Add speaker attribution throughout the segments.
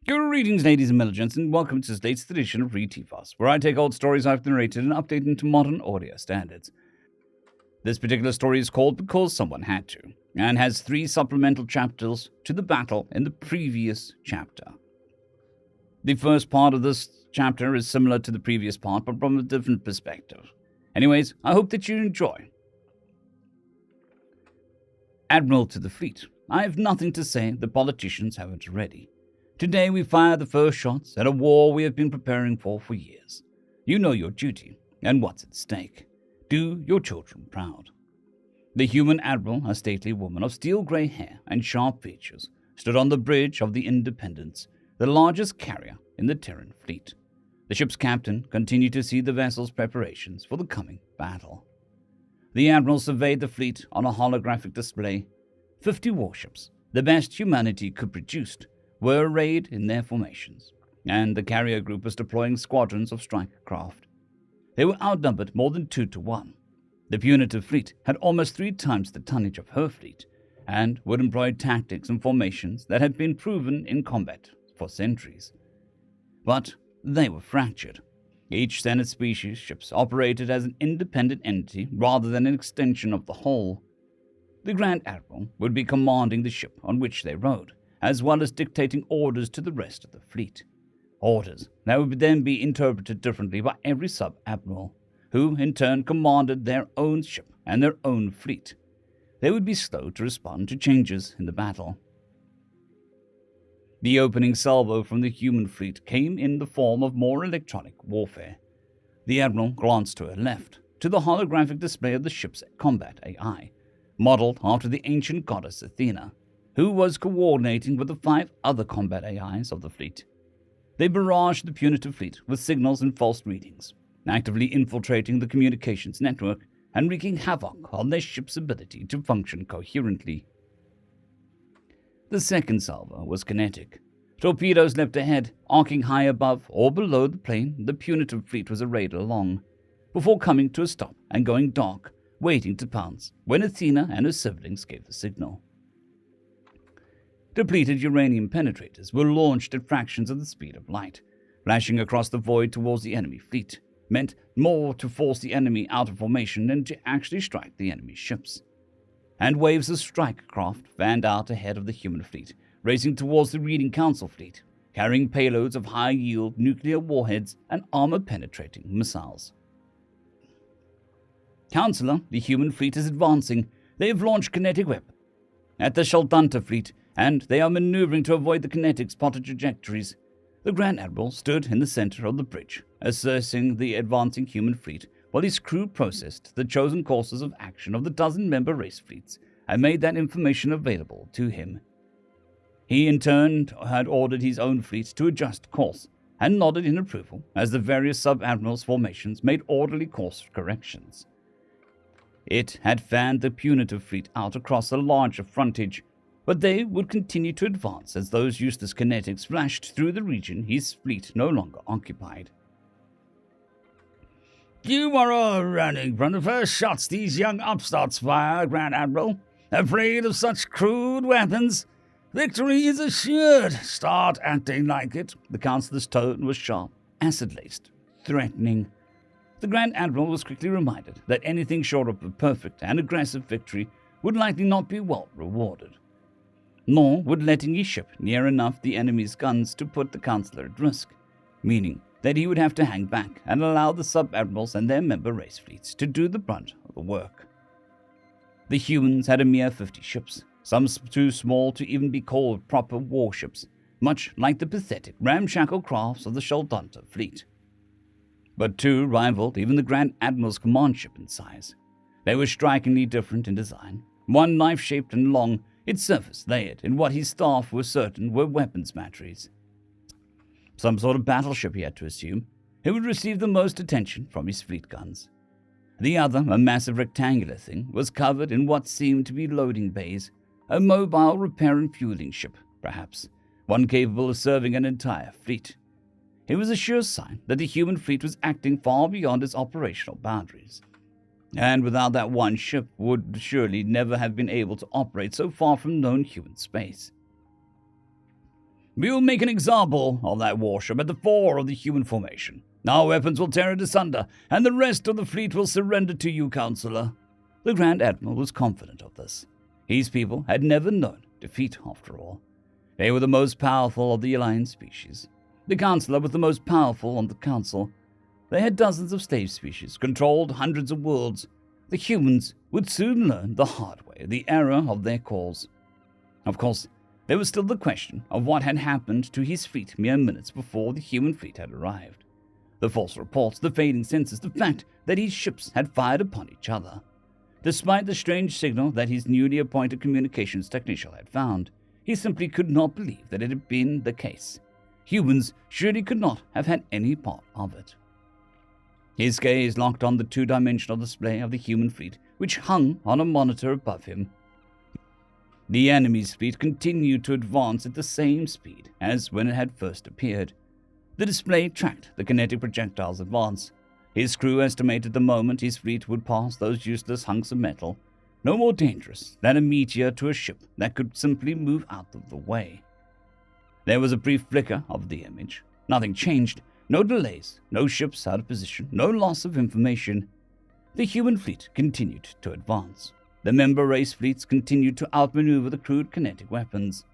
Speaker 1: Greetings, ladies and milligents, and welcome to this latest edition of Read TFOS, where I take old stories I've narrated and update them to modern audio standards. This particular story is called Because Someone Had To, and has 3 supplemental chapters to the battle in the previous chapter. The first part of this chapter is similar to the previous part, but from a different perspective. Anyways, I hope that you enjoy. Admiral to the fleet. I have nothing to say the politicians haven't already. Today we fire the first shots at a war we have been preparing for years. You know your duty and what's at stake. Do your children proud. The human admiral, a stately woman of steel-grey hair and sharp features, stood on the bridge of the Independence, the largest carrier in the Terran fleet. The ship's captain continued to see the vessel's preparations for the coming battle. The admiral surveyed the fleet on a holographic display. 50 warships, the best humanity could produce, were arrayed in their formations, and the carrier group was deploying squadrons of strike craft. They were outnumbered more than 2 to 1. The punitive fleet had almost 3 times the tonnage of her fleet, and would employ tactics and formations that had been proven in combat for centuries. But they were fractured. Each Senate species ships operated as an independent entity rather than an extension of the whole. The Grand Admiral would be commanding the ship on which they rode, as well as dictating orders to the rest of the fleet. Orders that would then be interpreted differently by every sub-admiral, who in turn commanded their own ship and their own fleet. They would be slow to respond to changes in the battle. The opening salvo from the human fleet came in the form of more electronic warfare. The admiral glanced to her left, to the holographic display of the ship's combat AI, modeled after the ancient goddess Athena, who was coordinating with the 5 other combat AIs of the fleet. They barraged the punitive fleet with signals and false readings, actively infiltrating the communications network and wreaking havoc on their ship's ability to function coherently. The second salvo was kinetic. Torpedoes leapt ahead, arcing high above or below the plane the punitive fleet was arrayed along, before coming to a stop and going dark, waiting to pounce when Athena and her siblings gave the signal. Depleted uranium penetrators were launched at fractions of the speed of light, flashing across the void towards the enemy fleet, meant more to force the enemy out of formation than to actually strike the enemy ships. And waves of strike craft fanned out ahead of the human fleet, racing towards the Reading Council fleet, carrying payloads of high-yield nuclear warheads and armor-penetrating missiles. Counselor, the human fleet is advancing. They have launched kinetic weapons at the Shaldanta fleet, and they are maneuvering to avoid the kinetic spotted trajectories. The Grand Admiral stood in the center of the bridge, assessing the advancing human fleet, while his crew processed the chosen courses of action of the dozen-member race fleets and made that information available to him. He, in turn, had ordered his own fleet to adjust course, and nodded in approval as the various sub-admirals' formations made orderly course corrections. It had fanned the punitive fleet out across a larger frontage, but they would continue to advance as those useless kinetics flashed through the region his fleet no longer occupied.
Speaker 2: You are all running from the first shots these young upstarts fire, Grand Admiral. Afraid of such crude weapons? Victory is assured. Start acting like it.
Speaker 1: The Councillor's tone was sharp, acid-laced, threatening. The Grand Admiral was quickly reminded that anything short of a perfect and aggressive victory would likely not be well rewarded. Nor would letting his ship near enough the enemy's guns to put the Councillor at risk, meaning that he would have to hang back and allow the sub-admirals and their member race fleets to do the brunt of the work. The humans had a mere 50 ships, some too small to even be called proper warships, much like the pathetic ramshackle crafts of the Shaldanta fleet. But 2 rivaled even the Grand Admiral's command ship in size. They were strikingly different in design, one knife-shaped and long, its surface layered in what his staff were certain were weapons batteries. Some sort of battleship, he had to assume. It would receive the most attention from his fleet guns. The other, a massive rectangular thing, was covered in what seemed to be loading bays, a mobile repair and fueling ship, perhaps, one capable of serving an entire fleet. It was a sure sign that the human fleet was acting far beyond its operational boundaries, and without that one ship would surely never have been able to operate so far from known human space.
Speaker 2: We'll make an example of that warship at the fore of the human formation. Our weapons will tear it asunder, and the rest of the fleet will surrender to you, Counselor."
Speaker 1: The Grand Admiral was confident of this. His people had never known defeat, after all. They were the most powerful of the alliance species. The Counselor was the most powerful on the Council. They had dozens of slave species, controlled hundreds of worlds. The humans would soon learn the hard way the error of their cause. Of course, there was still the question of what had happened to his fleet mere minutes before the human fleet had arrived. The false reports, the fading senses, the fact that his ships had fired upon each other. Despite the strange signal that his newly appointed communications technician had found, he simply could not believe that it had been the case. Humans surely could not have had any part of it. His gaze locked on the two-dimensional display of the human fleet, which hung on a monitor above him. The enemy's fleet continued to advance at the same speed as when it had first appeared. The display tracked the kinetic projectile's advance. His crew estimated the moment his fleet would pass those useless hunks of metal, no more dangerous than a meteor to a ship that could simply move out of the way. There was a brief flicker of the image. Nothing changed. No delays, no ships out of position, no loss of information. The human fleet continued to advance. The member race fleets continued to outmaneuver the crude kinetic weapons.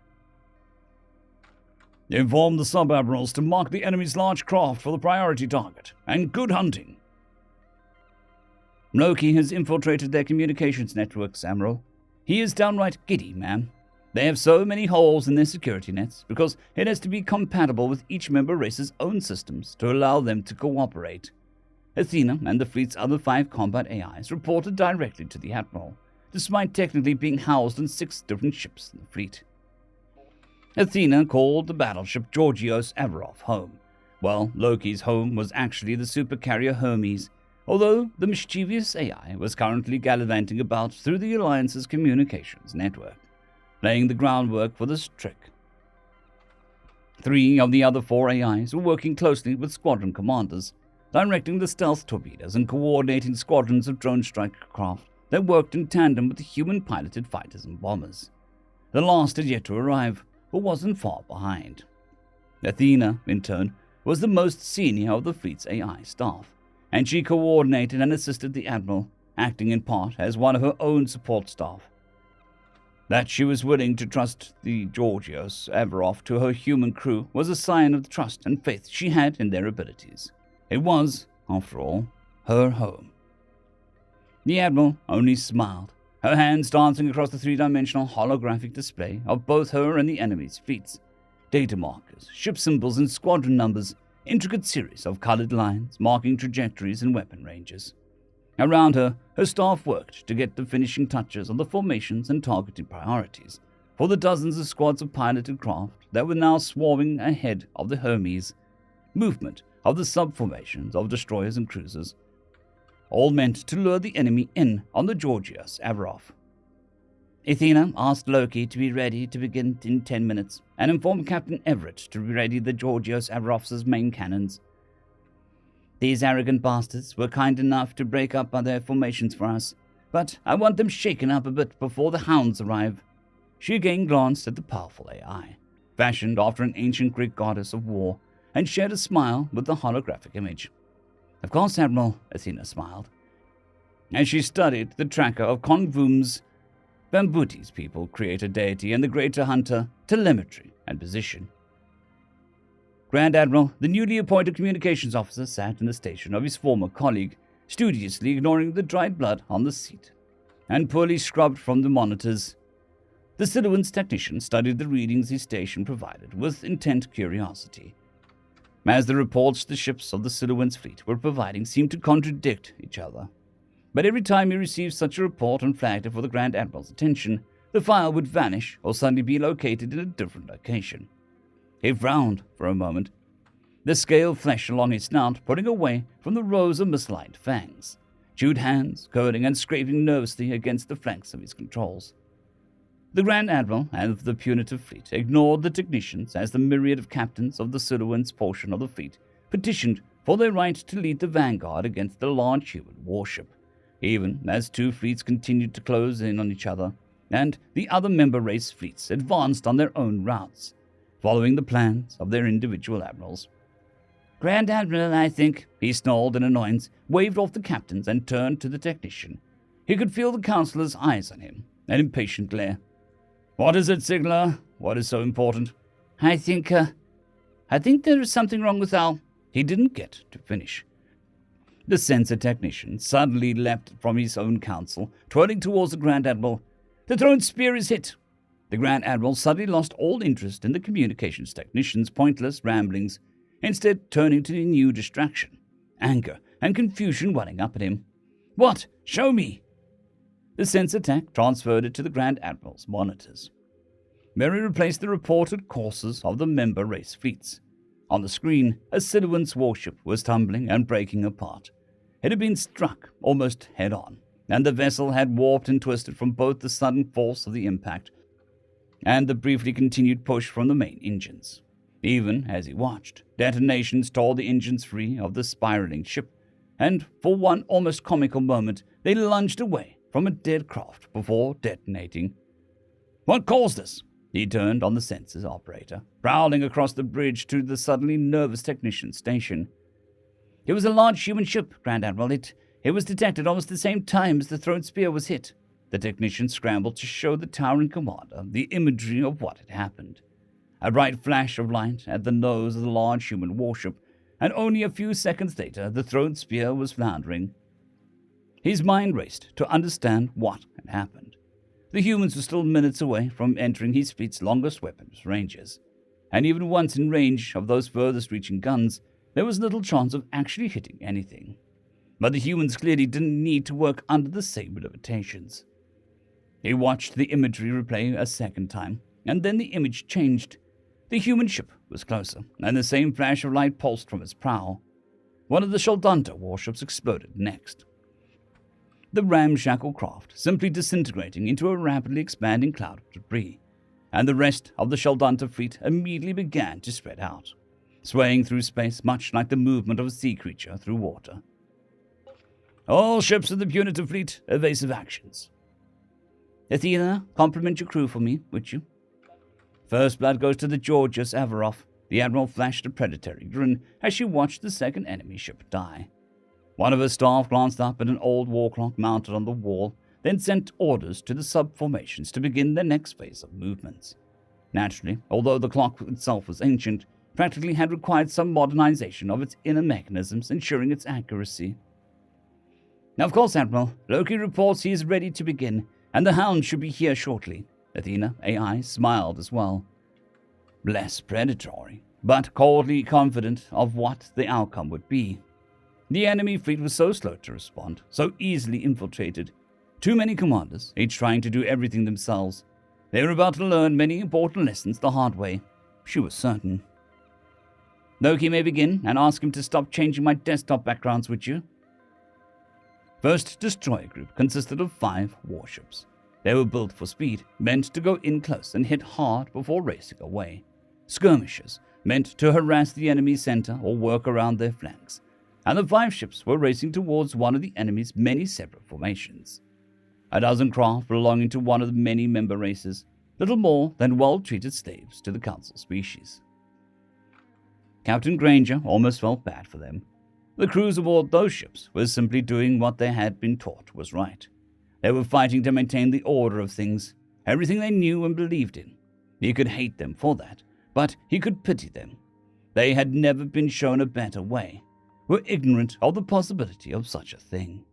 Speaker 2: Inform the sub-admirals to mark the enemy's large craft for the priority target, and good hunting.
Speaker 1: Loki has infiltrated their communications networks, Admiral. He is downright giddy, ma'am. They have so many holes in their security nets because it has to be compatible with each member race's own systems to allow them to cooperate. Athena and the fleet's other 5 combat AIs reported directly to the Admiral, despite technically being housed on 6 different ships in the fleet. Athena called the battleship Georgios Averof home, while Loki's home was actually the supercarrier Hermes, although the mischievous AI was currently gallivanting about through the Alliance's communications network, laying the groundwork for this trick. 3 of the other 4 AIs were working closely with squadron commanders, directing the stealth torpedoes and coordinating squadrons of drone strike craft that worked in tandem with the human-piloted fighters and bombers. The last had yet to arrive, but wasn't far behind. Athena, in turn, was the most senior of the fleet's AI staff, and she coordinated and assisted the Admiral, acting in part as one of her own support staff. That she was willing to trust the Georgios Averof to her human crew was a sign of the trust and faith she had in their abilities. It was, after all, her home. The Admiral only smiled, her hands dancing across the 3-dimensional holographic display of both her and the enemy's fleets. Data markers, ship symbols and squadron numbers, intricate series of colored lines marking trajectories and weapon ranges. Around her, her staff worked to get the finishing touches on the formations and targeting priorities for the dozens of squads of piloted craft that were now swarming ahead of the Hermes. Movement of the sub-formations of destroyers and cruisers, all meant to lure the enemy in on the Georgios Averof. Athena asked Loki to be ready to begin in 10 minutes and informed Captain Everett to ready the Georgios Averof's main cannons. These arrogant bastards were kind enough to break up their formations for us, but I want them shaken up a bit before the hounds arrive. She again glanced at the powerful AI, fashioned after an ancient Greek goddess of war, and shared a smile with the holographic image. Of course, Admiral, Athena smiled, as she studied the tracker of Konvum's Bambuti's people, creator deity, and the greater hunter, telemetry and position. Grand Admiral, the newly appointed communications officer, sat in the station of his former colleague, studiously ignoring the dried blood on the seat, and poorly scrubbed from the monitors. The Siluan's technician studied the readings his station provided with intent curiosity, as the reports the ships of the Siluan's fleet were providing seemed to contradict each other. But every time he received such a report and flagged it for the Grand Admiral's attention, the file would vanish or suddenly be located in a different location. He frowned for a moment, the scale flesh along his snout putting away from the rows of misaligned fangs, chewed hands curling and scraping nervously against the flanks of his controls. The Grand Admiral of the punitive fleet ignored the technicians as the myriad of captains of the Siluan's portion of the fleet petitioned for their right to lead the vanguard against the large human warship, even as 2 fleets continued to close in on each other, and the other member race fleets advanced on their own routes, following the plans of their individual admirals. "Grand Admiral, I think," he snarled in annoyance, waved off the captains, and turned to the technician. He could feel the counselor's eyes on him, an impatient glare. "What is it, Sigler? What is so important?" I think there is something wrong with our—" He didn't get to finish. The sensor technician suddenly leapt from his own council, twirling towards the Grand Admiral. "The thrown spear is hit!" The Grand Admiral suddenly lost all interest in the communications technician's pointless ramblings, instead turning to the new distraction, anger and confusion welling up at him. "What? Show me!" The sensor tech transferred it to the Grand Admiral's monitors. Mary replaced the reported courses of the member race fleets. On the screen, a Siluan's warship was tumbling and breaking apart. It had been struck almost head-on, and the vessel had warped and twisted from both the sudden force of the impact and the briefly continued push from the main engines. Even as he watched, detonations tore the engines free of the spiraling ship, and for one almost comical moment, they lunged away from a dead craft before detonating. "What caused this?" He turned on the sensors operator, prowling across the bridge to the suddenly nervous technician's station. "It was a large human ship, Grand Admiral. It was detected almost the same time as the thrown spear was hit." The technician scrambled to show the towering commander the imagery of what had happened. A bright flash of light at the nose of the large human warship, and only a few seconds later the thrown spear was floundering. His mind raced to understand what had happened. The humans were still minutes away from entering his fleet's longest weapons ranges, and even once in range of those furthest reaching guns, there was little chance of actually hitting anything. But the humans clearly didn't need to work under the same limitations. He watched the imagery replay a second time, and then the image changed. The human ship was closer, and the same flash of light pulsed from its prow. One of the Sheldonta warships exploded next, the ramshackle craft simply disintegrating into a rapidly expanding cloud of debris, and the rest of the Sheldonta fleet immediately began to spread out, swaying through space much like the movement of a sea creature through water. "All ships of the punitive fleet, evasive actions." "Athena, compliment your crew for me, would you?" "First blood goes to the Georgios Averof." The Admiral flashed a predatory grin as she watched the second enemy ship die. One of her staff glanced up at an old war clock mounted on the wall, then sent orders to the sub-formations to begin their next phase of movements. Naturally, although the clock itself was ancient, practically had required some modernization of its inner mechanisms, ensuring its accuracy. "Now, of course, Admiral, Loki reports he is ready to begin, and the Hound should be here shortly." Athena, AI, smiled as well. Less predatory, but coldly confident of what the outcome would be. The enemy fleet was so slow to respond, so easily infiltrated. Too many commanders, each trying to do everything themselves. They were about to learn many important lessons the hard way, she was certain. "Loki may begin, and ask him to stop changing my desktop backgrounds, would you?" First destroyer group consisted of 5 warships. They were built for speed, meant to go in close and hit hard before racing away. Skirmishers, meant to harass the enemy's center or work around their flanks. And the 5 ships were racing towards one of the enemy's many separate formations. A dozen craft belonging to one of the many member races, little more than well-treated slaves to the Council species. Captain Granger almost felt bad for them. The crews aboard those ships were simply doing what they had been taught was right. They were fighting to maintain the order of things, everything they knew and believed in. He could hate them for that, but he could pity them. They had never been shown a better way, were ignorant of the possibility of such a thing.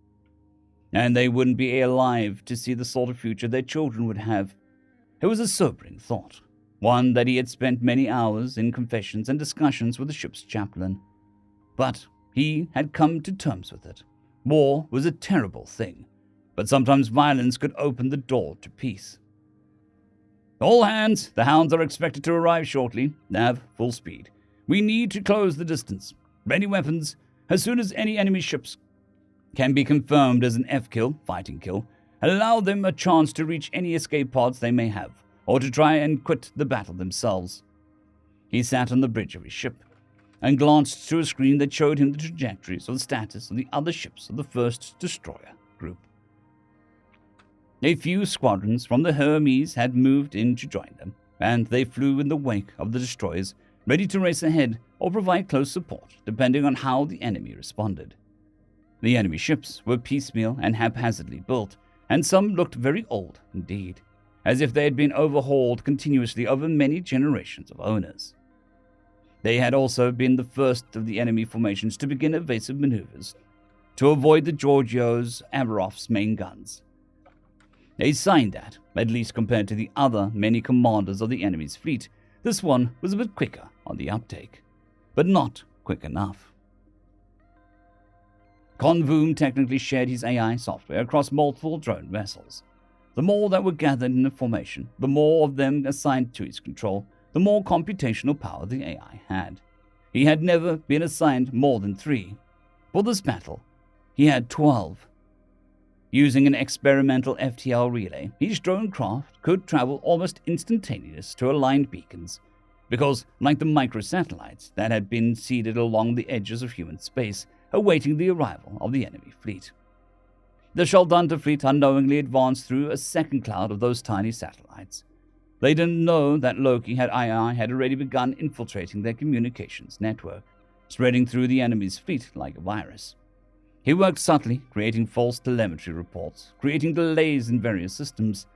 Speaker 1: And they wouldn't be alive to see the sort of future their children would have. It was a sobering thought, one that he had spent many hours in confessions and discussions with the ship's chaplain. But he had come to terms with it. War was a terrible thing, but sometimes violence could open the door to peace. "All hands, the Hounds are expected to arrive shortly. Nav, full speed. We need to close the distance. Ready weapons. As soon as any enemy ships can be confirmed as an F-kill, fighting kill, allow them a chance to reach any escape pods they may have, or to try and quit the battle themselves." He sat on the bridge of his ship and glanced to a screen that showed him the trajectories of the status of the other ships of the first destroyer group. A few squadrons from the Hermes had moved in to join them, and they flew in the wake of the destroyers, ready to race ahead or provide close support, depending on how the enemy responded. The enemy ships were piecemeal and haphazardly built, and some looked very old indeed, as if they had been overhauled continuously over many generations of owners. They had also been the first of the enemy formations to begin evasive maneuvers to avoid the Georgios Avarov's main guns. A sign that, at least compared to the other many commanders of the enemy's fleet, this one was a bit quicker on the uptake, but not quick enough. Convoom technically shared his AI software across multiple drone vessels. The more that were gathered in the formation, the more of them assigned to his control, the more computational power the AI had. He had never been assigned more than 3. For this battle, he had 12. Using an experimental FTL relay, his drone craft could travel almost instantaneous to aligned beacons, because, like the microsatellites that had been seeded along the edges of human space, awaiting the arrival of the enemy fleet. The Shaldunta fleet unknowingly advanced through a second cloud of those tiny satellites. They didn't know that Loki had already begun infiltrating their communications network, spreading through the enemy's fleet like a virus. He worked subtly, creating false telemetry reports, creating delays in various systems,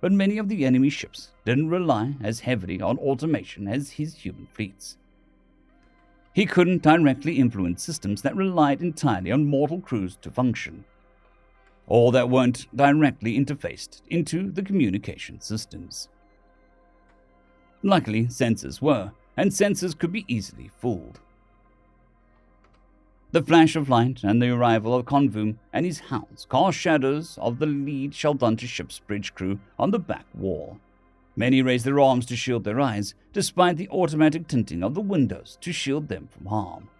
Speaker 1: but many of the enemy ships didn't rely as heavily on automation as his human fleets. He couldn't directly influence systems that relied entirely on mortal crews to function, or that weren't directly interfaced into the communication systems. Luckily, sensors were, and sensors could be easily fooled. The flash of light and the arrival of Convoom and his hounds cast shadows of the lead Shaldunta ship's bridge crew on the back wall. Many raised their arms to shield their eyes, despite the automatic tinting of the windows to shield them from harm.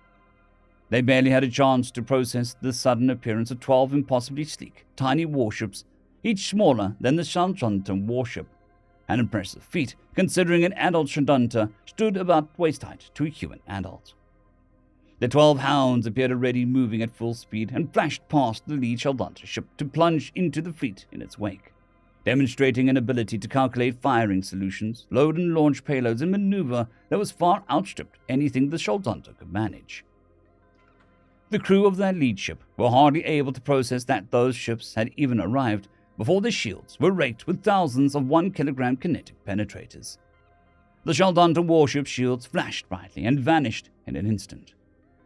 Speaker 1: They barely had a chance to process the sudden appearance of 12 impossibly sleek, tiny warships, each smaller than the Shaldunta warship. An impressive feat, considering an adult Shaldunta stood about waist height to a human adult. The 12 hounds appeared already moving at full speed and flashed past the lead Shaldunta ship to plunge into the fleet in its wake, demonstrating an ability to calculate firing solutions, load and launch payloads, and maneuver that was far outstripped anything the Shaldunta could manage. The crew of their lead ship were hardly able to process that those ships had even arrived before their shields were raked with thousands of 1-kilogram kinetic penetrators. The Shaldunta warship shields flashed brightly and vanished in an instant,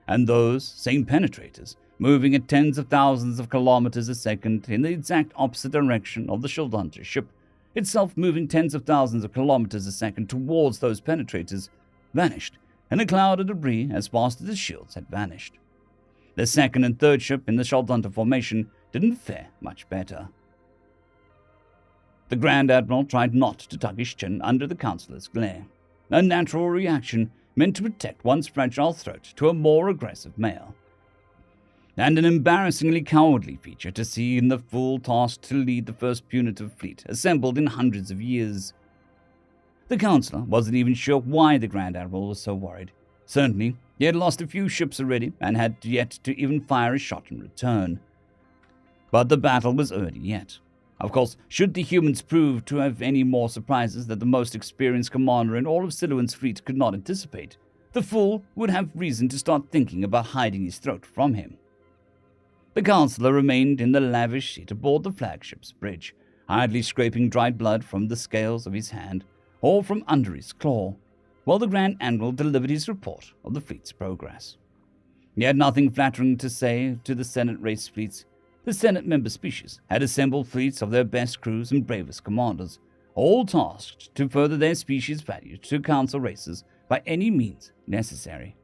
Speaker 1: and those same penetrators, moving at tens of thousands of kilometers a second in the exact opposite direction of the Shaldunta ship, itself moving tens of thousands of kilometers a second towards those penetrators, vanished in a cloud of debris as fast as the shields had vanished. The second and third ship in the Shaldunta formation didn't fare much better. The Grand Admiral tried not to tuck his chin under the Councillor's glare, a natural reaction meant to protect one's fragile throat to a more aggressive male, and an embarrassingly cowardly feature to see in the fool tasked to lead the first punitive fleet assembled in hundreds of years. The Councillor wasn't even sure why the Grand Admiral was so worried. Certainly, he had lost a few ships already and had yet to even fire a shot in return. But the battle was early yet. Of course, should the humans prove to have any more surprises that the most experienced commander in all of Siluan's fleet could not anticipate, the fool would have reason to start thinking about hiding his throat from him. The Councillor remained in the lavish seat aboard the flagship's bridge, idly scraping dried blood from the scales of his hand or from under his claw, while the Grand Admiral delivered his report of the fleet's progress. He had nothing flattering to say to the Senate race fleets. The Senate member species had assembled fleets of their best crews and bravest commanders, all tasked to further their species' value to council races by any means necessary.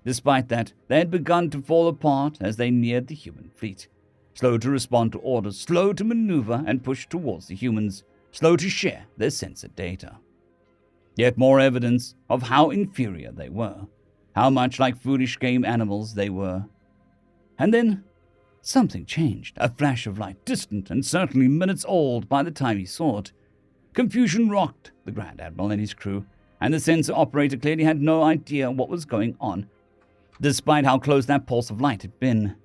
Speaker 1: Despite that, they had begun to fall apart as they neared the human fleet, slow to respond to orders, slow to maneuver and push towards the humans, slow to share their sensor data. Yet more evidence of how inferior they were, how much like foolish game animals they were. And then something changed, a flash of light, distant and certainly minutes old by the time he saw it. Confusion rocked the Grand Admiral and his crew, and the sensor operator clearly had no idea what was going on, despite how close that pulse of light had been.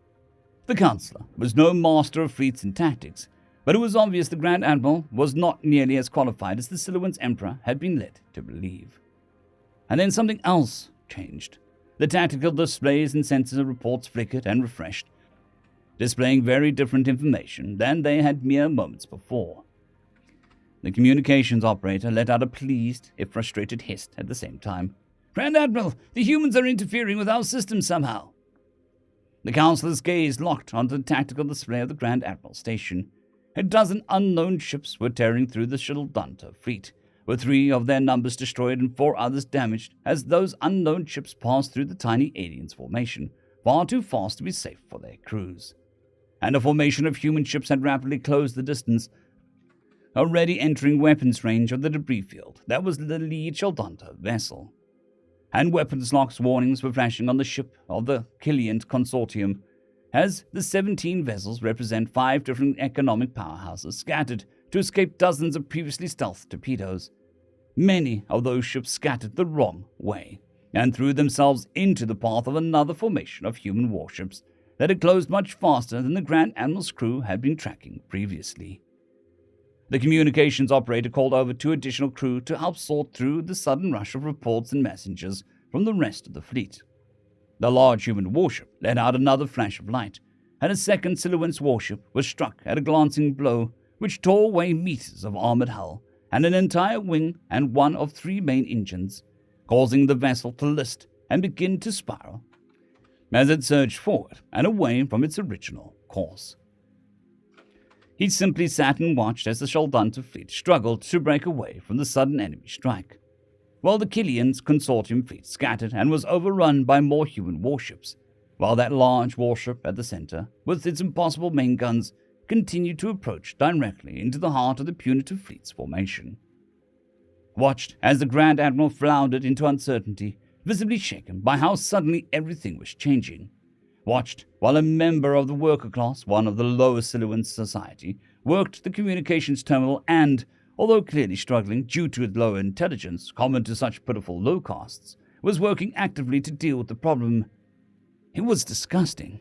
Speaker 1: The Councillor was no master of fleets and tactics, But it was obvious the Grand Admiral was not nearly as qualified as the Siluan's Emperor had been led to believe. And then something else changed. The tactical displays and sensor reports flickered and refreshed, displaying very different information than they had mere moments before. The communications operator let out a pleased, if frustrated hiss at the same time.
Speaker 2: Grand Admiral, the humans are interfering with our system somehow.
Speaker 1: The Councilor's gaze locked onto the tactical display of the Grand Admiral station. A dozen unknown ships were tearing through the Shieldhunter fleet, with 3 of their numbers destroyed and 4 others damaged as those unknown ships passed through the tiny aliens' formation, far too fast to be safe for their crews. And a formation of human ships had rapidly closed the distance, already entering weapons range of the debris field that was the lead Shieldhunter vessel. And weapons locks warnings were flashing on the ship of the Killian Consortium, as the 17 vessels represent 5 different economic powerhouses scattered to escape dozens of previously stealth torpedoes. Many of those ships scattered the wrong way and threw themselves into the path of another formation of human warships that had closed much faster than the Grand Admiral's crew had been tracking previously. The communications operator called over 2 additional crew to help sort through the sudden rush of reports and messengers from the rest of the fleet. The large human warship let out another flash of light, and a second Siluan's warship was struck at a glancing blow which tore away meters of armored hull and an entire wing and 1 of 3 main engines, causing the vessel to list and begin to spiral as it surged forward and away from its original course. He simply sat and watched as the Shieldhunter fleet struggled to break away from the sudden enemy strike, while the Killian's Consortium fleet scattered and was overrun by more human warships, while that large warship at the center, with its impossible main guns, continued to approach directly into the heart of the punitive fleet's formation. Watched as the Grand Admiral floundered into uncertainty, visibly shaken by how suddenly everything was changing. Watched while a member of the worker class, one of the lowest Siluan society, worked the communications terminal and, although clearly struggling due to its lower intelligence common to such pitiful low castes, was working actively to deal with the problem. It was disgusting.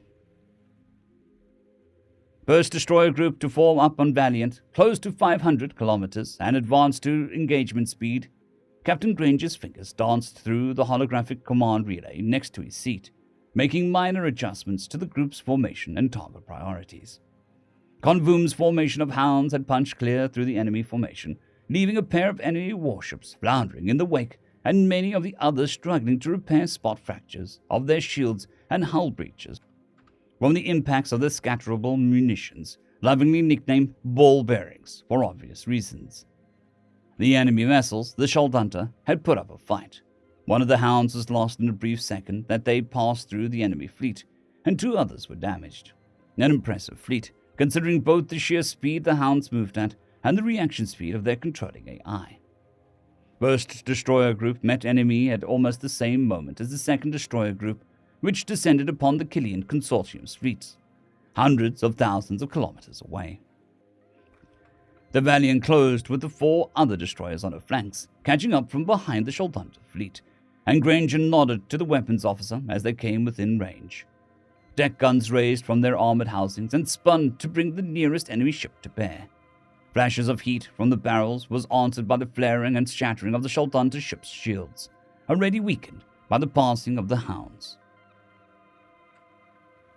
Speaker 1: First destroyer group to form up on Valiant, close to 500 kilometers, and advance to engagement speed. Captain Granger's fingers danced through the holographic command relay next to his seat, making minor adjustments to the group's formation and target priorities. Convoom's formation of hounds had punched clear through the enemy formation, leaving a pair of enemy warships floundering in the wake and many of the others struggling to repair spot fractures of their shields and hull breaches from the impacts of the scatterable munitions, lovingly nicknamed ball bearings for obvious reasons. The enemy vessels, the Shieldhunter, had put up a fight. One of the hounds was lost in a brief second that they passed through the enemy fleet, and 2 others were damaged. An impressive fleet, considering both the sheer speed the hounds moved at and the reaction speed of their controlling AI. First destroyer group met enemy at almost the same moment as the second destroyer group, which descended upon the Killian Consortium's fleets, hundreds of thousands of kilometers away. The Valiant closed with the 4 other destroyers on her flanks, catching up from behind the Shieldhunter fleet, and Granger nodded to the weapons officer as they came within range. Deck guns raised from their armored housings and spun to bring the nearest enemy ship to bear. Flashes of heat from the barrels was answered by the flaring and shattering of the Shieldhunter ship's shields, already weakened by the passing of the hounds.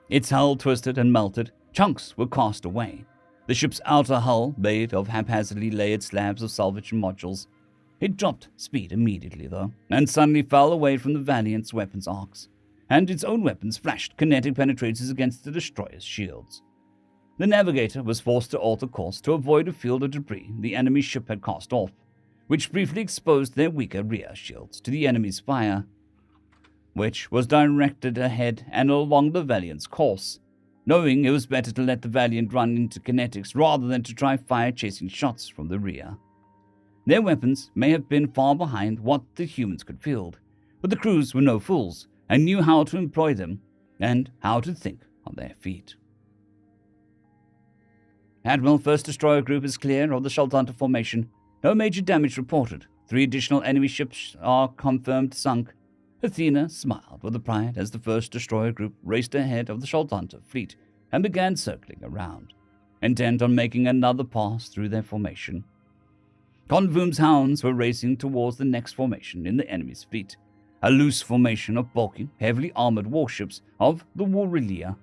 Speaker 1: Its hull twisted and melted, chunks were cast away. The ship's outer hull, made of haphazardly layered slabs of salvage modules. It dropped speed immediately, though, and suddenly fell away from the Valiant's weapons arcs, and its own weapons flashed kinetic penetrators against the destroyer's shields. The navigator was forced to alter course to avoid a field of debris the enemy ship had cast off, which briefly exposed their weaker rear shields to the enemy's fire, which was directed ahead and along the Valiant's course, knowing it was better to let the Valiant run into kinetics rather than to try fire-chasing shots from the rear. Their weapons may have been far behind what the humans could field, but the crews were no fools and knew how to employ them and how to think on their feet. Admiral, first destroyer group is clear of the Shieldhunter formation. No major damage reported. 3 additional enemy ships are confirmed sunk. Athena smiled with pride as the first destroyer group raced ahead of the Shieldhunter fleet and began circling around. intent on making another pass through their formation. Convoom's hounds were racing towards the next formation in the enemy's fleet, a loose formation of bulky, heavily armored warships of the Warilia,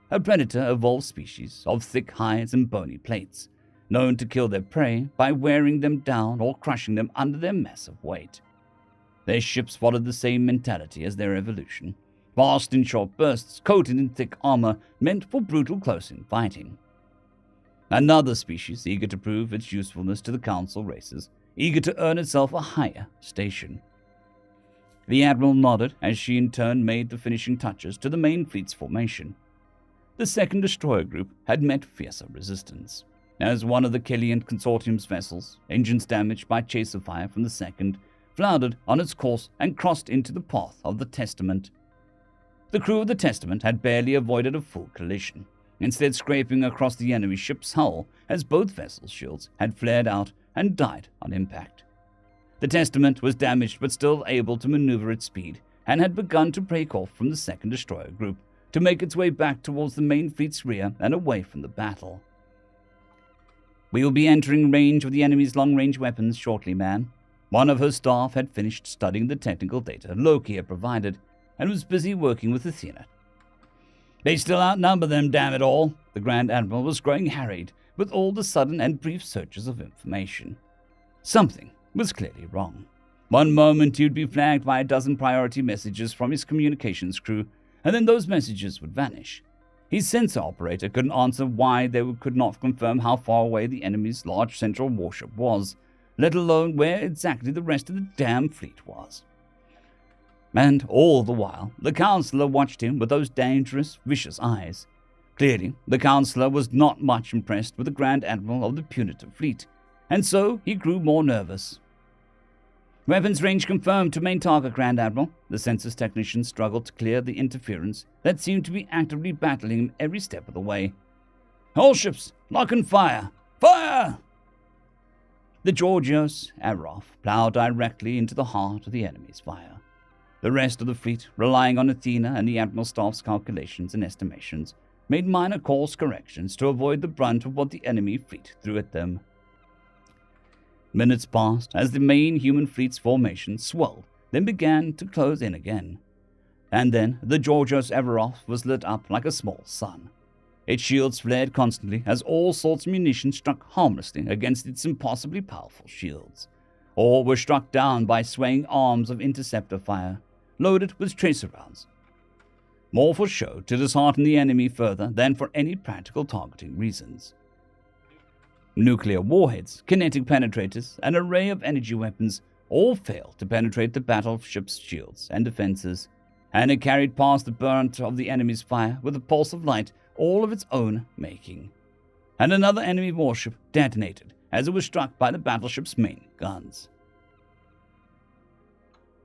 Speaker 1: a predator-evolved species of thick hides and bony plates, known to kill their prey by wearing them down or crushing them under their massive weight. Their ships followed the same mentality as their evolution, fast in short bursts, coated in thick armor meant for brutal close-in fighting. Another species eager to prove its usefulness to the Council races, eager to earn itself a higher station. The Admiral nodded as she in turn made the finishing touches to the main fleet's formation. The second destroyer group had met fiercer resistance, as one of the Killian Consortium's vessels, engines damaged by chaser fire from the second, floundered on its course and crossed into the path of the Testament. The crew of the Testament had barely avoided a full collision, instead scraping across the enemy ship's hull as both vessels' shields had flared out and died on impact. The Testament was damaged but still able to maneuver at speed and had begun to break off from the second destroyer group to make its way back towards the main fleet's rear and away from the battle. "We will be entering range of the enemy's long-range weapons shortly, ma'am." One of her staff had finished studying the technical data Loki had provided and was busy working with Athena. "They still outnumber them, damn it all." The Grand Admiral was growing harried with all the sudden and brief searches of information. Something was clearly wrong. One moment he would be flagged by a dozen priority messages from his communications crew, and then those messages would vanish. His sensor operator couldn't answer why they could not confirm how far away the enemy's large central warship was, let alone where exactly the rest of the damn fleet was. And all the while, the Counselor watched him with those dangerous, vicious eyes. Clearly, the Counselor was not much impressed with the Grand Admiral of the punitive fleet, and so he grew more nervous. "Weapons range confirmed to main target, Grand Admiral." The census technician struggled to clear the interference that seemed to be actively battling him every step of the way. "All ships, lock and fire! Fire!" The Georgios Arof plowed directly into the heart of the enemy's fire. The rest of the fleet, relying on Athena and the Admiral Staff's calculations and estimations, made minor course corrections to avoid the brunt of what the enemy fleet threw at them. Minutes passed as the main human fleet's formation swelled, then began to close in again. And then the Georgios Arof was lit up like a small sun. Its shields flared constantly as all sorts of munitions struck harmlessly against its impossibly powerful shields, or were struck down by swaying arms of interceptor fire, loaded with tracer rounds. More for show to dishearten the enemy further than for any practical targeting reasons. Nuclear warheads, kinetic penetrators, an array of energy weapons all failed to penetrate the battleship's shields and defenses, and it carried past the brunt of the enemy's fire with a pulse of light all of its own making. And another enemy warship detonated as it was struck by the battleship's main guns.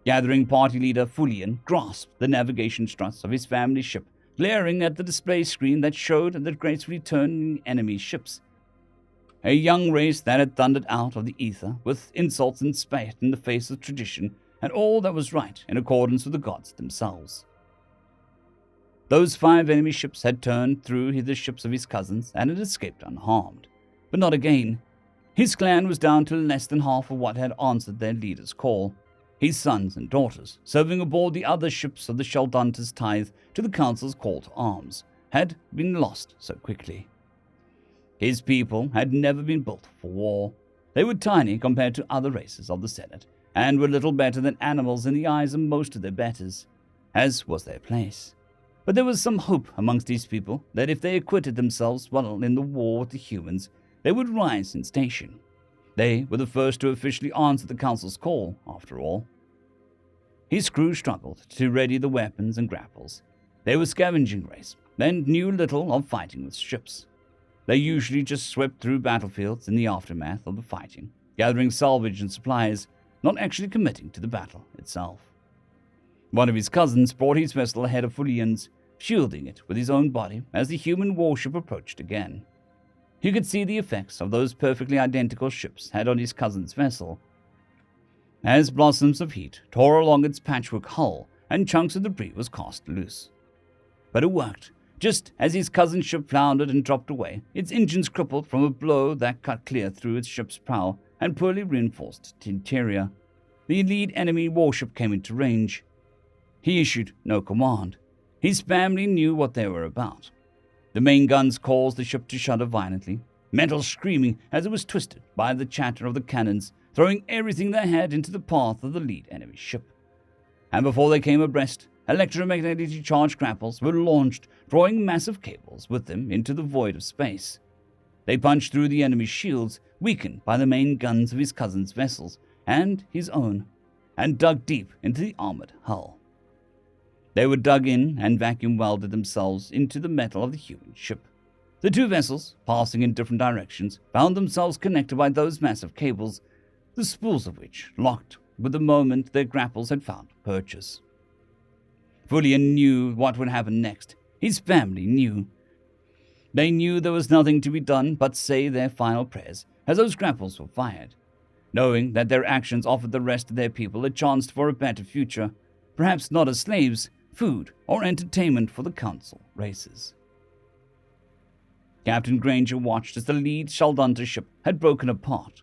Speaker 1: Gathering party leader Fulian grasped the navigation struts of his family ship, glaring at the display screen that showed the gracefully turning enemy ships. A young race that had thundered out of the ether with insults and spat in the face of tradition and all that was right in accordance with the gods themselves. Those 5 enemy ships had turned through the ships of his cousins and had escaped unharmed. But not again. His clan was down to less than half of what had answered their leader's call. His sons and daughters, serving aboard the other ships of the Sheldonta's tithe to the Council's call to arms, had been lost so quickly. His people had never been built for war. They were tiny compared to other races of the Senate, and were little better than animals in the eyes of most of their betters, as was their place. But there was some hope amongst these people that if they acquitted themselves well in the war with the humans, they would rise in station. They were the first to officially answer the Council's call, after all. His crew struggled to ready the weapons and grapples. They were scavenging race, and knew little of fighting with ships. They usually just swept through battlefields in the aftermath of the fighting, gathering salvage and supplies, not actually committing to the battle itself. One of his cousins brought his vessel ahead of Fulian's, shielding it with his own body as the human warship approached again. He could see the effects of those perfectly identical ships had on his cousin's vessel, as blossoms of heat tore along its patchwork hull and chunks of debris was cast loose. But it worked. Just as his cousin's ship floundered and dropped away, its engines crippled from a blow that cut clear through its ship's prow and poorly reinforced interior, the elite enemy warship came into range. He issued no command. His family knew what they were about. The main guns caused the ship to shudder violently, metal screaming as it was twisted by the chatter of the cannons, throwing everything they had into the path of the lead enemy ship. And before they came abreast, electromagnetically charged grapples were launched, drawing massive cables with them into the void of space. They punched through the enemy's shields, weakened by the main guns of his cousin's vessels and his own, and dug deep into the armored hull. They were dug in and vacuum welded themselves into the metal of the human ship. The two vessels, passing in different directions, found themselves connected by those massive cables, the spools of which locked with the moment their grapples had found purchase. Fullian knew what would happen next. His family knew. They knew there was nothing to be done but say their final prayers as those grapples were fired, knowing that their actions offered the rest of their people a chance for a better future, perhaps not as slaves, food, or entertainment for the council races. Captain Granger watched as the lead Shaldunter ship had broken apart.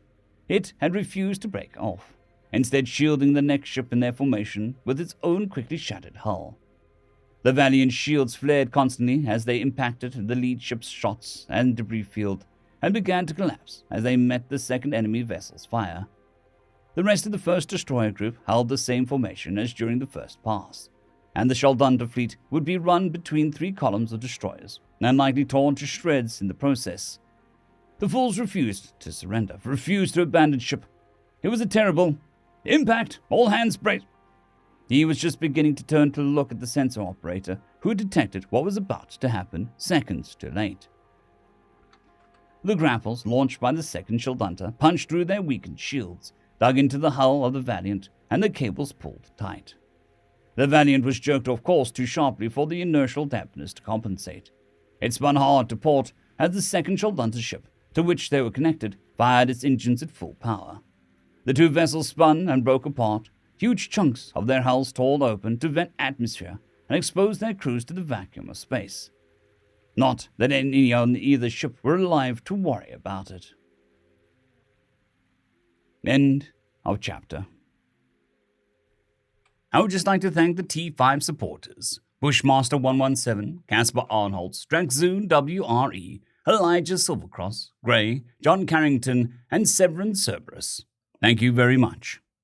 Speaker 1: It had refused to break off, instead shielding the next ship in their formation with its own quickly shattered hull. The Valiant shields flared constantly as they impacted the lead ship's shots and debris field, and began to collapse as they met the second enemy vessel's fire. The rest of the first destroyer group held the same formation as during the first pass, and the Shaldunter fleet would be run between three columns of destroyers, and likely torn to shreds in the process. The fools refused to surrender, refused to abandon ship. It was a terrible impact. All hands brace. He was just beginning to turn to look at the sensor operator, who had detected what was about to happen seconds too late. The grapples, launched by the second Shaldunter, punched through their weakened shields, dug into the hull of the Valiant, and the cables pulled tight. The Valiant was jerked off course too sharply for the inertial dampness to compensate. It spun hard to port as the second Shaldunter ship, to which they were connected, fired its engines at full power. The two vessels spun and broke apart, huge chunks of their hulls torn open to vent atmosphere and expose their crews to the vacuum of space. Not that any on either ship were alive to worry about it. End of chapter. I would just like to thank the T5 supporters: Bushmaster 117, Caspar Arnholtz, Draxzoon WRE, Elijah Silvercross, Gray, John Carrington, and Severin Cerberus. Thank you very much.